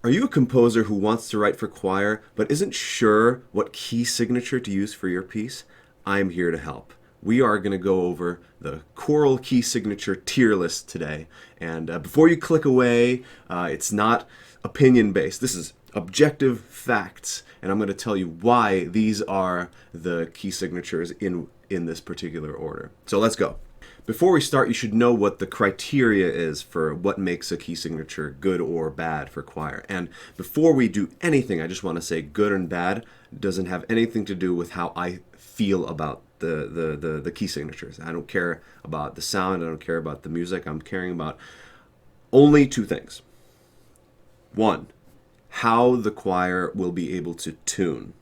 Are you a composer who wants to write for choir but isn't sure what key signature to use for your piece? I'm here to help. We are going to go over the choral key signature tier list today. And before you click away, it's not opinion based. This is objective facts. And I'm going to tell you why these are the key signatures in this particular order. So let's go. Before we start, you should know what the criteria is for what makes a key signature good or bad for choir. And before we do anything, I just want to say good and bad doesn't have anything to do with how I feel about the key signatures. I don't care about the sound. I don't care about the music. I'm caring about only two things. One, how the choir will be able to tune.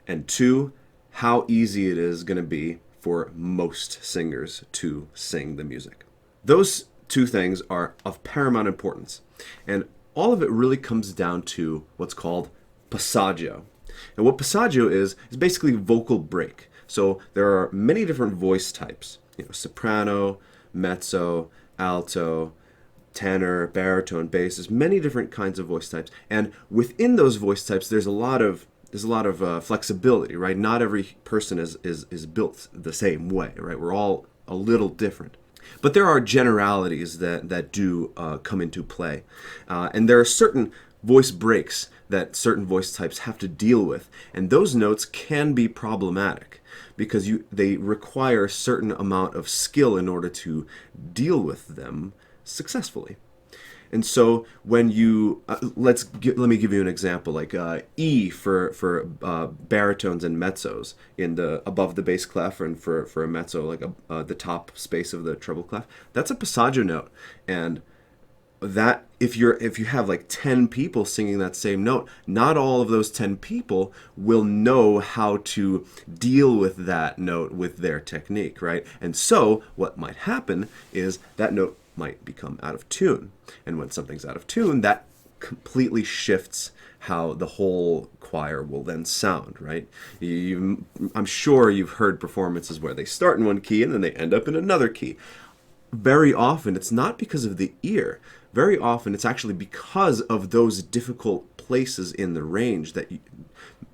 And two, how easy it is going to be for most singers to sing the music. Those two things are of paramount importance. And all of it really comes down to what's called passaggio. And what passaggio is basically vocal break. So there are many different voice types, soprano, mezzo, alto, tenor, baritone, bass. There's many different kinds of voice types. And within those voice types, there's a lot of flexibility, right? Not every person is built the same way, right? We're all a little different. But there are generalities that do come into play. And there are certain voice breaks that certain voice types have to deal with. And those notes can be problematic because they require a certain amount of skill in order to deal with them successfully. And so when you let me give you an example, like E for baritones and mezzos in the above the bass clef, and for a mezzo, like the top space of the treble clef, that's a passaggio note. And that if you have like 10 people singing that same note, not all of those 10 people will know how to deal with that note with their technique, right? And so what might happen is that note might become out of tune. And when something's out of tune, that completely shifts how the whole choir will then sound, right? I'm sure you've heard performances where they start in one key and then they end up in another key. Very often, it's not because of the ear. Very often, it's actually because of those difficult places in the range that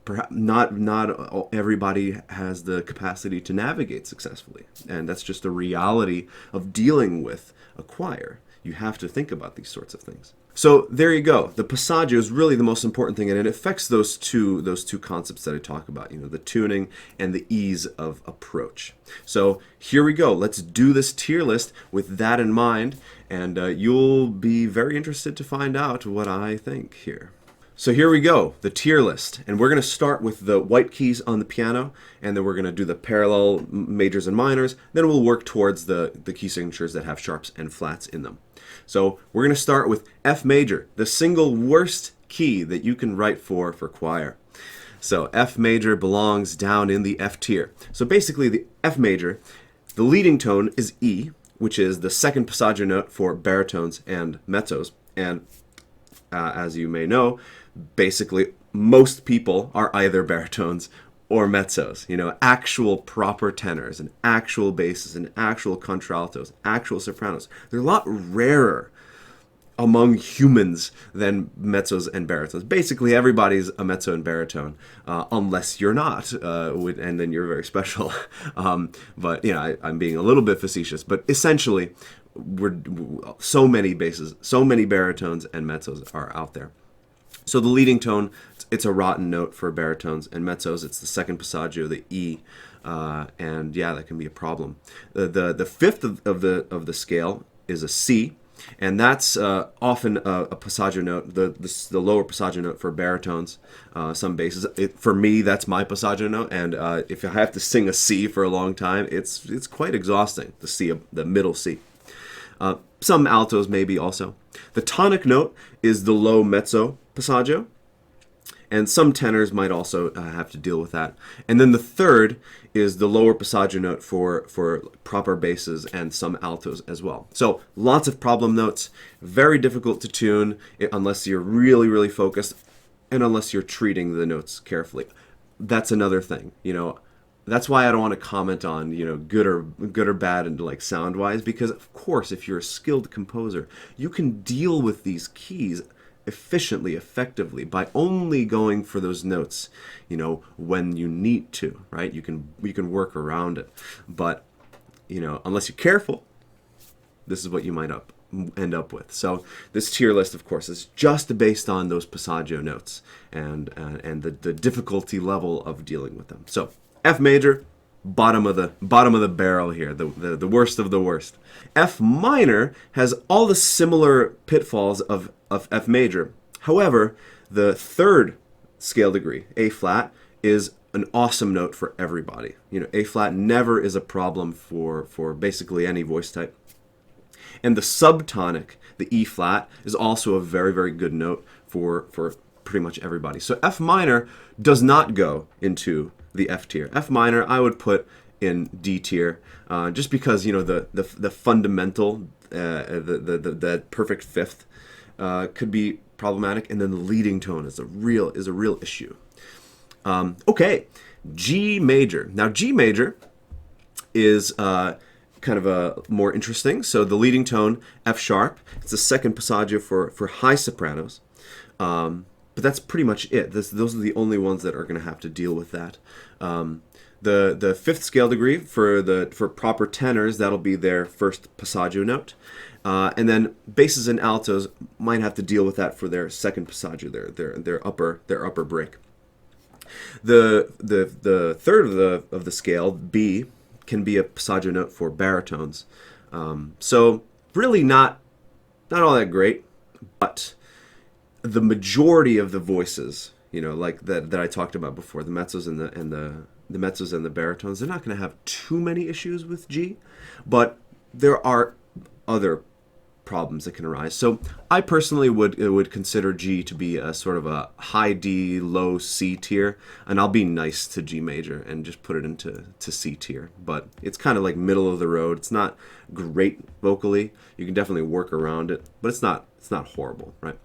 perhaps not everybody has the capacity to navigate successfully. And that's just a reality of dealing with a choir. You have to think about these sorts of things. So there you go. The passaggio is really the most important thing, and it affects those two concepts that I talk about, the tuning and the ease of approach. So here we go. Let's do this tier list with that in mind, and you'll be very interested to find out what I think here. So here we go, the tier list. And we're going to start with the white keys on the piano, and then we're going to do the parallel majors and minors. Then we'll work towards the key signatures that have sharps and flats in them. So we're going to start with F major, the single worst key that you can write for choir. So F major belongs down in the F tier. So basically the F major, the leading tone is E, which is the second passaggio note for baritones and mezzos. And as you may know, basically most people are either baritones or mezzos, actual proper tenors and actual basses and actual contraltos, actual sopranos. They're a lot rarer among humans than mezzos and baritones. Basically, everybody's a mezzo and baritone, unless you're not, and then you're very special. But I'm being a little bit facetious. But essentially, so many basses, so many baritones and mezzos are out there. So the leading tone, it's a rotten note for baritones and mezzos. It's the second passaggio, the E, and that can be a problem. The fifth of the scale is a C, and that's often a passaggio note, the lower passaggio note for baritones, some basses. For me, that's my passaggio note, and if I have to sing a C for a long time, it's quite exhausting. The C, the middle C. Some altos maybe also. The tonic note is the low mezzo passaggio, and some tenors might also have to deal with that. And then the third is the lower passaggio note for proper basses and some altos as well. So lots of problem notes, very difficult to tune unless you're really, really focused and unless you're treating the notes carefully. That's another thing, That's why I don't want to comment on, good or bad and like sound-wise, because of course, if you're a skilled composer, you can deal with these keys efficiently, effectively by only going for those notes, when you need to, right? You can work around it, but unless you're careful, this is what you might end up with. So this tier list, of course, is just based on those passaggio notes and the difficulty level of dealing with them. So F major, bottom of the barrel here, the worst of the worst. F minor has all the similar pitfalls of F major. However, the third scale degree, A flat, is an awesome note for everybody. A flat never is a problem for basically any voice type. And the subtonic, the E flat, is also a very, very good note for pretty much everybody. So F minor does not go into the F tier. F minor I would put in D tier, just because the fundamental, the perfect fifth could be problematic, and then the leading tone is a real issue. Okay, G major. Now G major is kind of a more interesting. So the leading tone, F sharp, it's the second passaggio for high sopranos. But that's pretty much it. Those are the only ones that are going to have to deal with that. The fifth scale degree for proper tenors, that'll be their first passaggio note. And then basses and altos might have to deal with that for their second passaggio, their upper break. The third of the scale, B, can be a passaggio note for baritones. So really not all that great, but the majority of the voices, like that I talked about before, the mezzos and the mezzos and the baritones, they're not going to have too many issues with G, but there are other problems that can arise. So I personally would consider G to be a sort of a high D, low C tier, and I'll be nice to G major and just put it into C tier. But it's kind of like middle of the road. It's not great vocally. You can definitely work around it, but it's not horrible, right?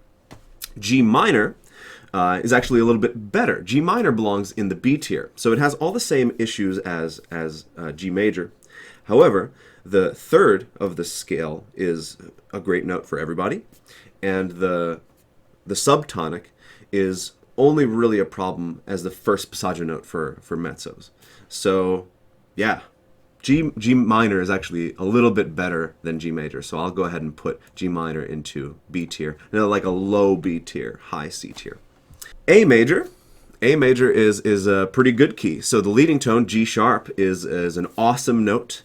G minor is actually a little bit better. G minor belongs in the B tier, so it has all the same issues as G major. However, the third of the scale is a great note for everybody, and the subtonic is only really a problem as the first passaggio note for mezzos. So, yeah, G minor is actually a little bit better than G major, so I'll go ahead and put G minor into B tier, like a low B tier, high C tier. A major is a pretty good key. So the leading tone, G sharp, is an awesome note.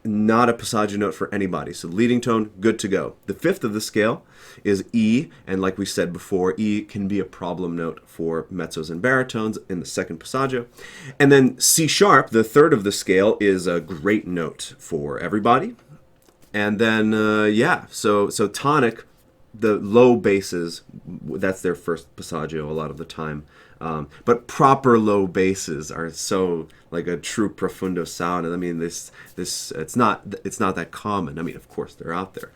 Not a passaggio note for anybody. So leading tone, good to go. The fifth of the scale is E, and like we said before, E can be a problem note for mezzos and baritones in the second passaggio. And then C sharp, the third of the scale, is a great note for everybody. And then, so tonic, the low basses, that's their first passaggio a lot of the time. But proper low basses are so like a true profundo sound. And I mean, this it's not that common. I mean, of course they're out there,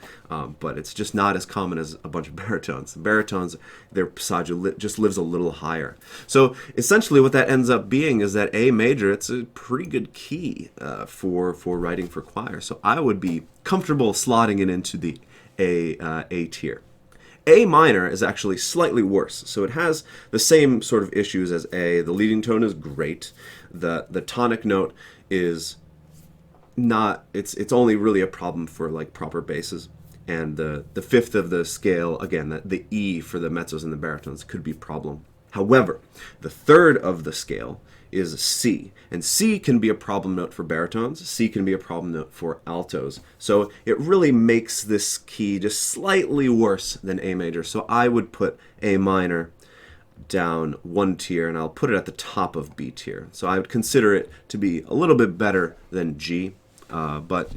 but it's just not as common as a bunch of baritones. Baritones, their passaggio just lives a little higher. So essentially, what that ends up being is that A major, it's a pretty good key for writing for choir. So I would be comfortable slotting it into the A tier. A minor is actually slightly worse. So it has the same sort of issues as A. The leading tone is great. The tonic note is not, it's only really a problem for like proper basses. And the fifth of the scale, again, the E for the mezzos and the baritones could be a problem. However, the third of the scale is C, and C can be a problem note for baritones. C can be a problem note for altos. So it really makes this key just slightly worse than A major. So I would put A minor down one tier, and I'll put it at the top of B tier. So I would consider it to be a little bit better than G. But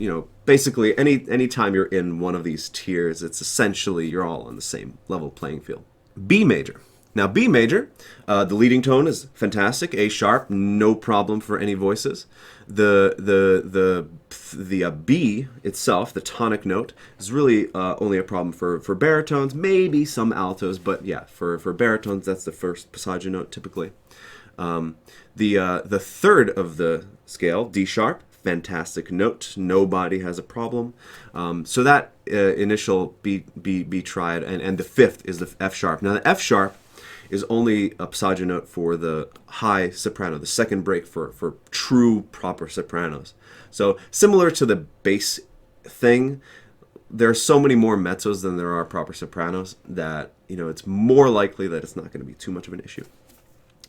basically, any time you're in one of these tiers, it's essentially you're all on the same level playing field. B major. Now B major, the leading tone is fantastic. A sharp, no problem for any voices. The B itself, the tonic note, is really only a problem for baritones, maybe some altos, but yeah, for baritones that's the first passaggio note typically. The third of the scale, D sharp, fantastic note. Nobody has a problem. So that initial B triad, and the fifth is the F sharp. Now the F sharp is only a passaggio note for the high soprano, the second break for true proper sopranos. So similar to the bass thing, there are so many more mezzos than there are proper sopranos that, you know, it's more likely that it's not going to be too much of an issue.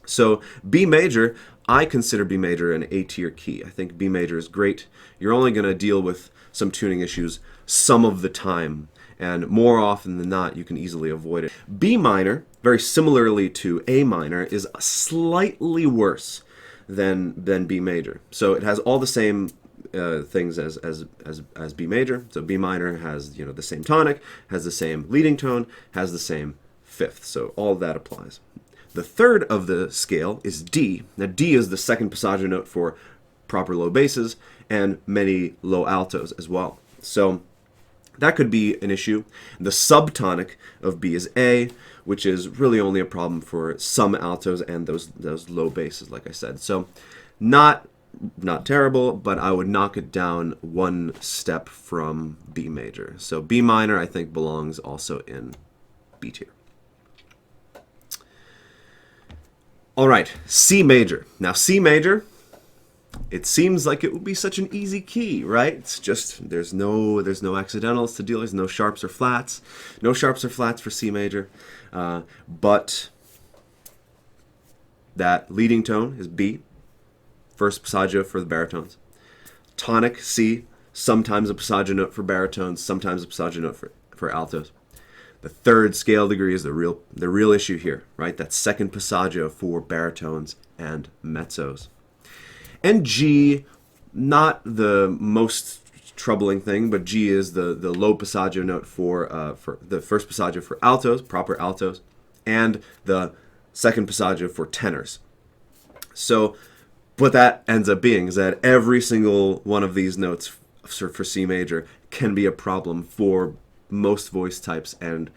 So B major, I consider B major an A tier key. I think B major is great. You're only going to deal with some tuning issues some of the time, and more often than not, you can easily avoid it. B minor, very similarly to A minor, is slightly worse than B major. So it has all the same things as B major. So B minor has, you know, the same tonic, has the same leading tone, has the same fifth. So all of that applies. The third of the scale is D. Now D is the second passaggio note for proper low basses and many low altos as well. So that could be an issue. The subtonic of B is A, which is really only a problem for some altos and those low basses, like I said. So not terrible, but I would knock it down one step from B major. So B minor, I think, belongs also in B tier. All right, C major. Now C major, it seems like it would be such an easy key, right? It's just there's no accidentals to deal with, no sharps or flats, no sharps or flats for C major, but that leading tone is B, first passaggio for the baritones. Tonic C, sometimes a passaggio note for baritones, sometimes a passaggio note for altos. The third scale degree is the real issue here, right? That second passaggio for baritones and mezzos. And G, not the most troubling thing, but G is the low passaggio note for the first passaggio for altos, proper altos, and the second passaggio for tenors. So what that ends up being is that every single one of these notes for C major can be a problem for most voice types and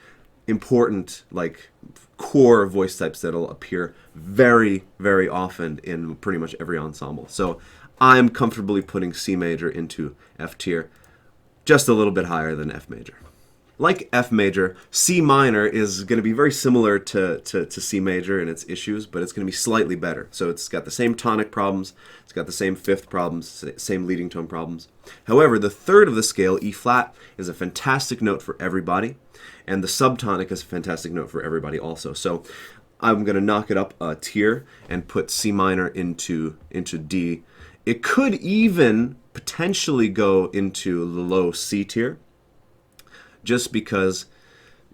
important, like, core voice types that'll appear very, very often in pretty much every ensemble. So I'm comfortably putting C major into F tier, just a little bit higher than F major. Like F major, C minor is going to be very similar to C major in its issues, but it's going to be slightly better. So it's got the same tonic problems, it's got the same fifth problems, same leading tone problems. However, the third of the scale, E flat, is a fantastic note for everybody, and the subtonic is a fantastic note for everybody also. So I'm going to knock it up a tier and put C minor into D. It could even potentially go into the low C tier, just because,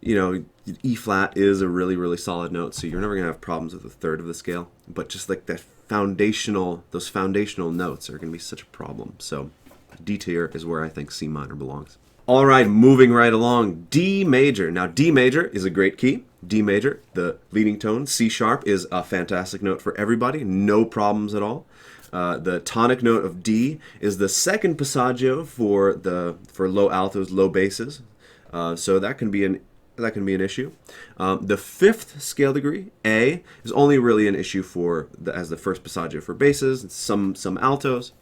you know, E flat is a really, really solid note, so you're never going to have problems with the third of the scale. But just like those foundational notes are going to be such a problem. So D tier is where I think C minor belongs. All right, moving right along, D major. Now D major is a great key. D major, the leading tone. C sharp is a fantastic note for everybody, no problems at all. The tonic note of D is the second passaggio for low altos, low basses. So that can be an issue. The fifth scale degree, A, is only really an issue as the first passaggio for basses, some altos.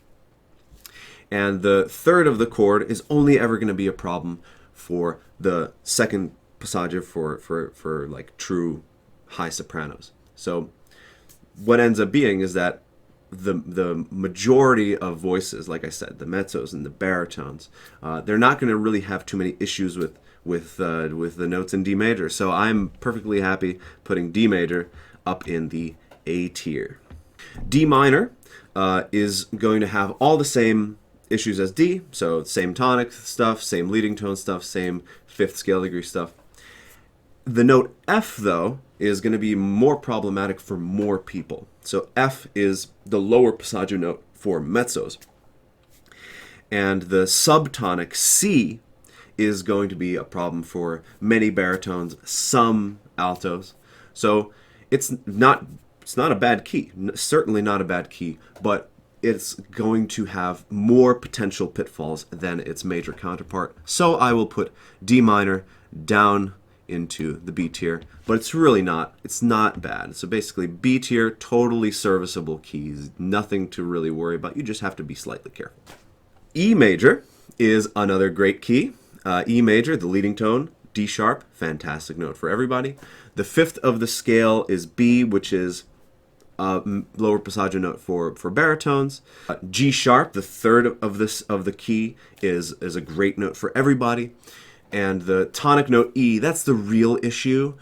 And the third of the chord is only ever going to be a problem for the second passaggio for like true high sopranos. So what ends up being is that the majority of voices, like I said, the mezzos and the baritones, they're not going to really have too many issues with the notes in D major. So I'm perfectly happy putting D major up in the A tier. D minor is going to have all the same issues as D, so same tonic stuff, same leading tone stuff, same fifth scale degree stuff. The note F, though, is going to be more problematic for more people. So F is the lower passaggio note for mezzos. And the subtonic C is going to be a problem for many baritones, some altos. So it's not a bad key, certainly not a bad key, but it's going to have more potential pitfalls than its major counterpart. So I will put D minor down into the B tier, but it's not bad. So basically B tier, totally serviceable keys, nothing to really worry about. You just have to be slightly careful. E major is another great key. E major, the leading tone, D sharp, fantastic note for everybody. The fifth of the scale is B, which is lower passaggio note for baritones. G sharp, the third of the key, is a great note for everybody. And the tonic note E, that's the real issue.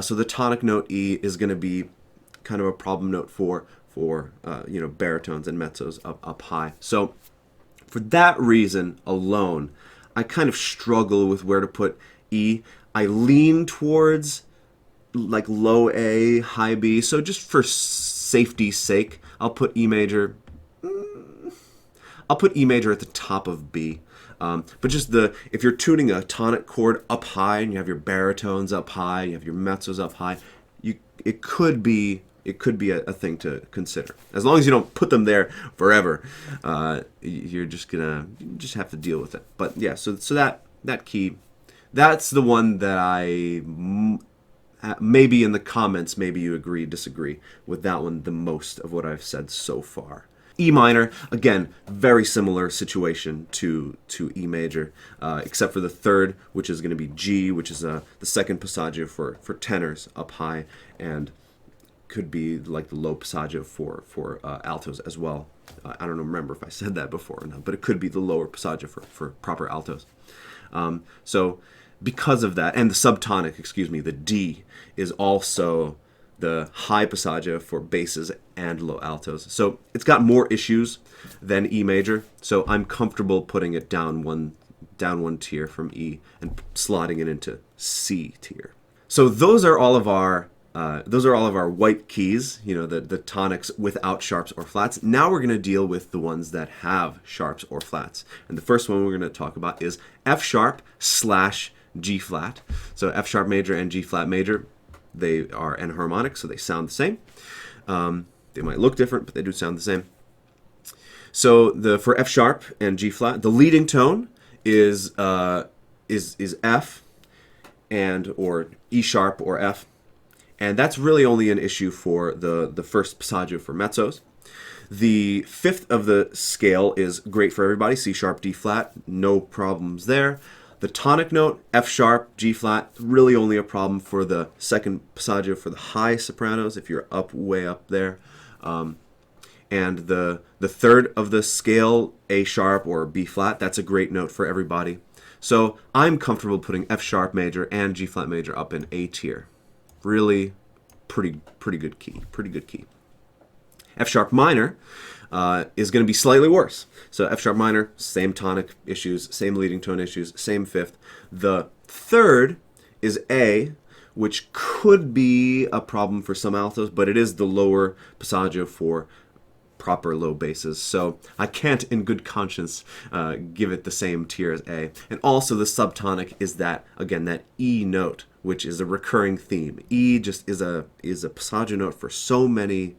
So the tonic note E is going to be kind of a problem note for baritones and mezzos up high. So for that reason alone, I kind of struggle with where to put E. I lean towards like low A, high B. So just for safety's sake, I'll put E major. I'll put E major at the top of B. But just if you're tuning a tonic chord up high and you have your baritones up high, you have your mezzos up high, it could be a thing to consider. As long as you don't put them there forever, you just have to deal with it. But yeah, so that key, that's the one that I maybe in the comments, maybe you agree, disagree with that one the most of what I've said so far. E minor, again, very similar situation to E major, except for the third, which is going to be G, which is the second passaggio for tenors up high, and could be like the low passaggio for altos as well. I don't remember if I said that before or not, but it could be the lower passaggio for proper altos. So because of that, and the subtonic, the D, is also the high passaggio for basses and low altos. So it's got more issues than E major, so I'm comfortable putting it down one tier from E and slotting it into C tier. So those are all of our white keys, the tonics without sharps or flats. Now we're going to deal with the ones that have sharps or flats. And the first one we're going to talk about is F sharp / G flat. So F sharp major and G flat major, they are enharmonic, so they sound the same. They might look different, but they do sound the same. So for F sharp and G flat, the leading tone is F or E sharp or F. And that's really only an issue for the first passaggio for mezzos. The fifth of the scale is great for everybody, C sharp, D flat, no problems there. The tonic note, F sharp, G flat, really only a problem for the second passaggio for the high sopranos, if you're way up there. And the third of the scale, A sharp or B flat, that's a great note for everybody. So I'm comfortable putting F sharp major and G flat major up in A tier. Really pretty good key. F sharp minor is going to be slightly worse. So F sharp minor, same tonic issues, same leading tone issues, same fifth. The third is A, which could be a problem for some altos, but it is the lower passaggio for proper low basses. So I can't in good conscience give it the same tier as A. And also the subtonic is that E note, which is a recurring theme. E just is a passaggio note for so many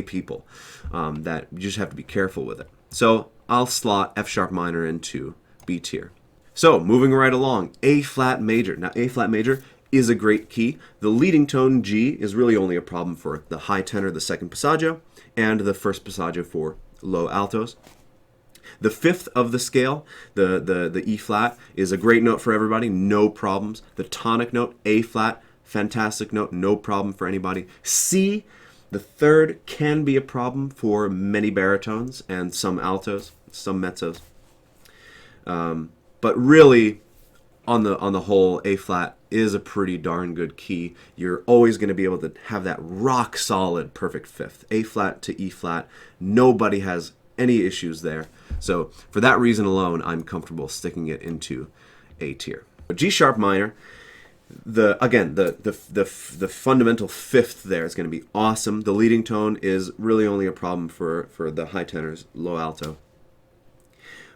people that you just have to be careful with it. So I'll slot F sharp minor into B tier. So moving right along, A flat major. Now A flat major is a great key. The leading tone G is really only a problem for the high tenor, the second passaggio, and the first passaggio for low altos. The fifth of the scale, the E flat, is a great note for everybody, no problems. The tonic note, A flat, fantastic note, no problem for anybody. C, the third, can be a problem for many baritones and some altos, some mezzos. But really, on the whole, A flat is a pretty darn good key. You're always going to be able to have that rock solid perfect fifth. A flat to E flat, nobody has any issues there. So for that reason alone, I'm comfortable sticking it into A tier. G sharp minor, the fundamental fifth there is going to be awesome. The leading tone is really only a problem for the high tenors, low alto.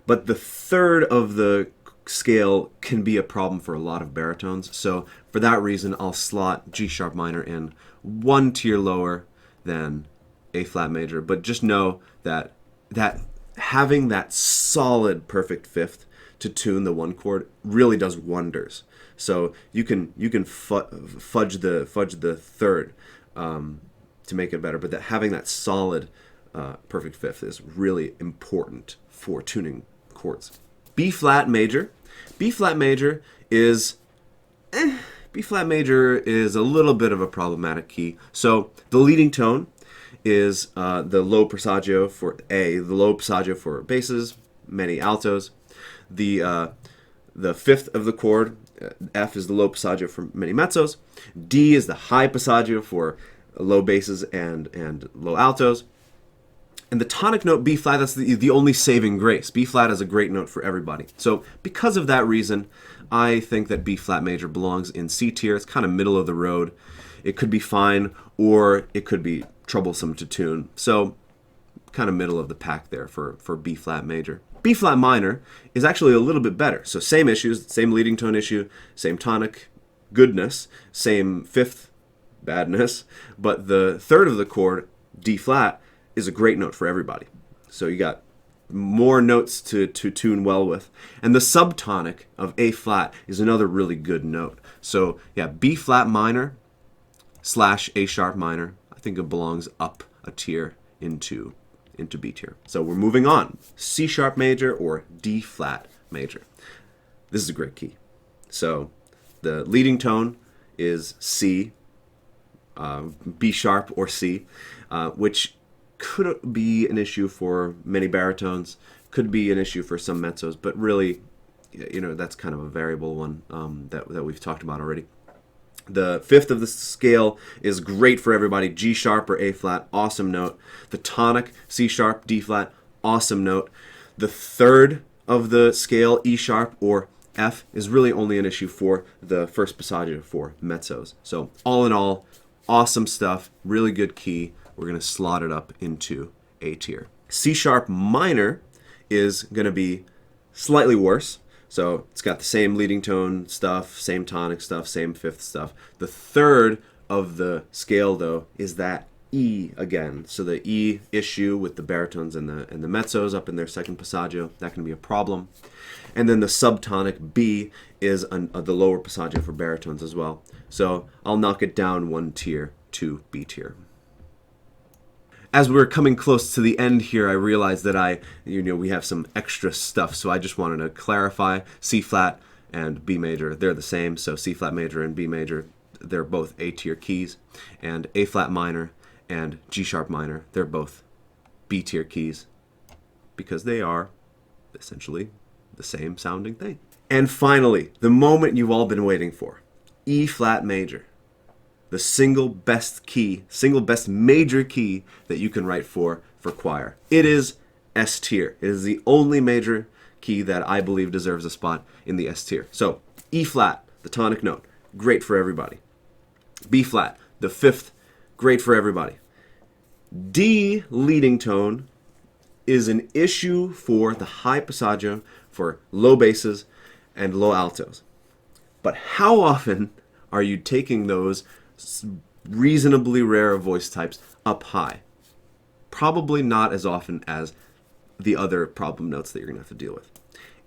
But the third of the scale can be a problem for a lot of baritones. So for that reason, I'll slot G sharp minor in one tier lower than A flat major. But just know that having that solid perfect fifth to tune the one chord really does wonders. So you can fudge the third to make it better, but having that solid perfect fifth is really important for tuning chords. B flat major, B flat major is B flat major is a little bit of a problematic key. So the leading tone is the low passaggio for A, the low passaggio for basses, many altos. The fifth of the chord, F, is the low passaggio for many mezzos. D is the high passaggio for low basses and low altos. And the tonic note B flat, that's the only saving grace. B flat is a great note for everybody. So because of that reason, I think that B flat major belongs in C tier. It's kind of middle of the road. It could be fine, or it could be troublesome to tune. So kind of middle of the pack there for B flat major. B flat minor is actually a little bit better. So same issues, same leading tone issue, same tonic goodness, same fifth badness, but the third of the chord, D flat, is a great note for everybody. So you got more notes to tune well with. And the subtonic of A flat is another really good note. So yeah, B flat minor / A sharp minor, I think it belongs up a tier into B tier. So we're moving on. C sharp major or D flat major. This is a great key. So the leading tone is C, B sharp or C, which could be an issue for many baritones, could be an issue for some mezzos, but really, that's kind of a variable one that we've talked about already. The fifth of the scale is great for everybody. G sharp or A flat, awesome note. The tonic, C sharp, D flat, awesome note. The third of the scale, E sharp or F, is really only an issue for the first passaggio for mezzos. So all in all, awesome stuff, really good key. We're going to slot it up into A tier. C sharp minor is going to be slightly worse. So it's got the same leading tone stuff, same tonic stuff, same fifth stuff. The third of the scale, though, is that E again. So the E issue with the baritones and the mezzos up in their second passaggio, that can be a problem. And then the subtonic B is the lower passaggio for baritones as well. So I'll knock it down one tier to B tier. As we're coming close to the end here, I realized that we have some extra stuff, so I just wanted to clarify. C flat and B major, they're the same. So C flat major and B major, they're both A tier keys. And A flat minor and G sharp minor, they're both B tier keys because they are essentially the same sounding thing. And finally, the moment you've all been waiting for, E flat major. The single best major key that you can write for choir. It is S tier. It is the only major key that I believe deserves a spot in the S tier. So E flat, the tonic note, great for everybody. B flat, the fifth, great for everybody. D leading tone is an issue for the high passaggio, for low basses and low altos. But how often are you taking those reasonably rare voice types up high? Probably not as often as the other problem notes that you're going to have to deal with.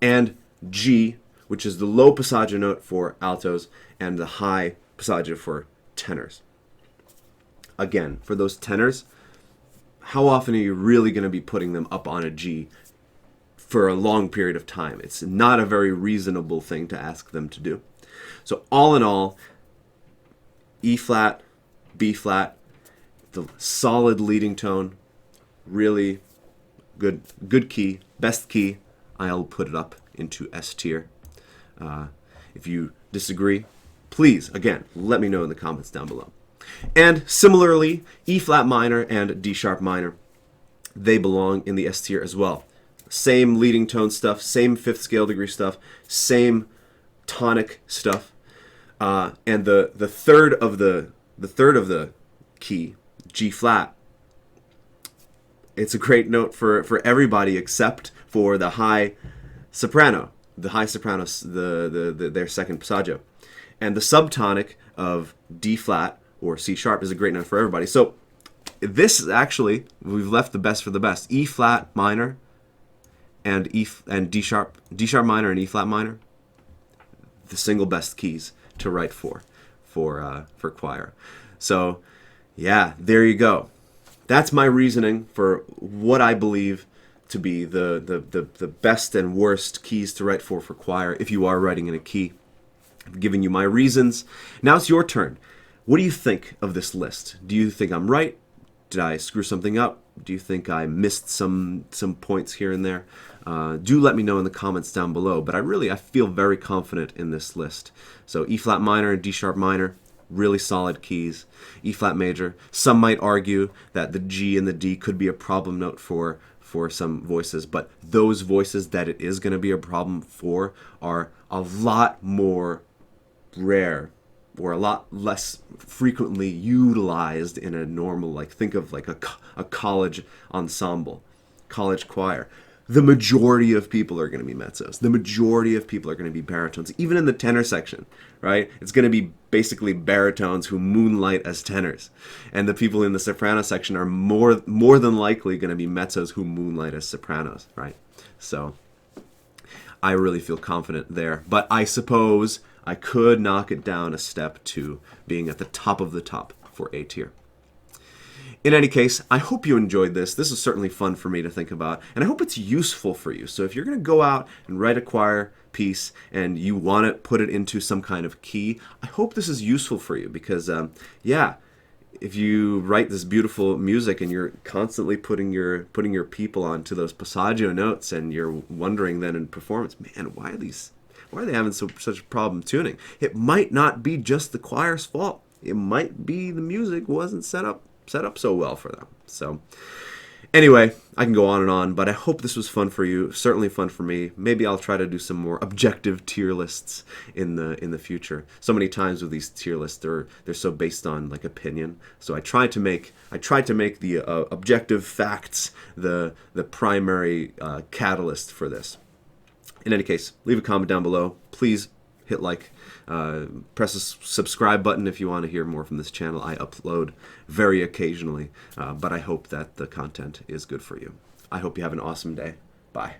And G, which is the low passaggio note for altos and the high passaggio for tenors. Again, for those tenors, how often are you really going to be putting them up on a G for a long period of time? It's not a very reasonable thing to ask them to do. So all in all, E flat, B flat, the solid leading tone, really good key, best key. I'll put it up into S tier. If you disagree, please, again, let me know in the comments down below. And similarly, E flat minor and D sharp minor, they belong in the S tier as well. Same leading tone stuff, same fifth scale degree stuff, same tonic stuff. And the third of the key, G flat, it's a great note for everybody except for the high soprano. The high soprano, their second passaggio. And the subtonic of D flat or C sharp is a great note for everybody. So this is actually, we've left the best for the best. E flat minor and D sharp minor and E flat minor, the single best keys to write for choir. So yeah, there you go. That's my reasoning for what I believe to be the best and worst keys to write for choir if you are writing in a key. I've given you my reasons. Now it's your turn. What do you think of this list? Do you think I'm right? Did I screw something up? Do you think I missed some points here and there? Do let me know in the comments down below. But I feel very confident in this list. So E flat minor and D sharp minor, really solid keys. E flat major. Some might argue that the G and the D could be a problem note for some voices, but those voices that it is going to be a problem for are a lot more rare or a lot less frequently utilized in a normal, like, think of like a college ensemble, college choir. The majority of people are going to be mezzos. The majority of people are going to be baritones. Even in the tenor section, right? It's going to be basically baritones who moonlight as tenors. And the people in the soprano section are more than likely going to be mezzos who moonlight as sopranos, right? So I really feel confident there. But I suppose I could knock it down a step to being at the top of the top for A tier. In any case, I hope you enjoyed this. This is certainly fun for me to think about, and I hope it's useful for you. So if you're going to go out and write a choir piece and you want to put it into some kind of key, I hope this is useful for you because, if you write this beautiful music and you're constantly putting your people onto those passaggio notes and you're wondering then in performance, man, why are they having such a problem tuning? It might not be just the choir's fault. It might be the music wasn't set up so well for them. So anyway, I can go on and on, but I hope this was fun for you. Certainly fun for me. Maybe I'll try to do some more objective tier lists in the future. So many times with these tier lists, they're so based on like opinion. So I tried to make the objective facts the primary catalyst for this. In any case, leave a comment down below. Please hit like. Press the subscribe button if you want to hear more from this channel. I upload very occasionally, but I hope that the content is good for you. I hope you have an awesome day. Bye.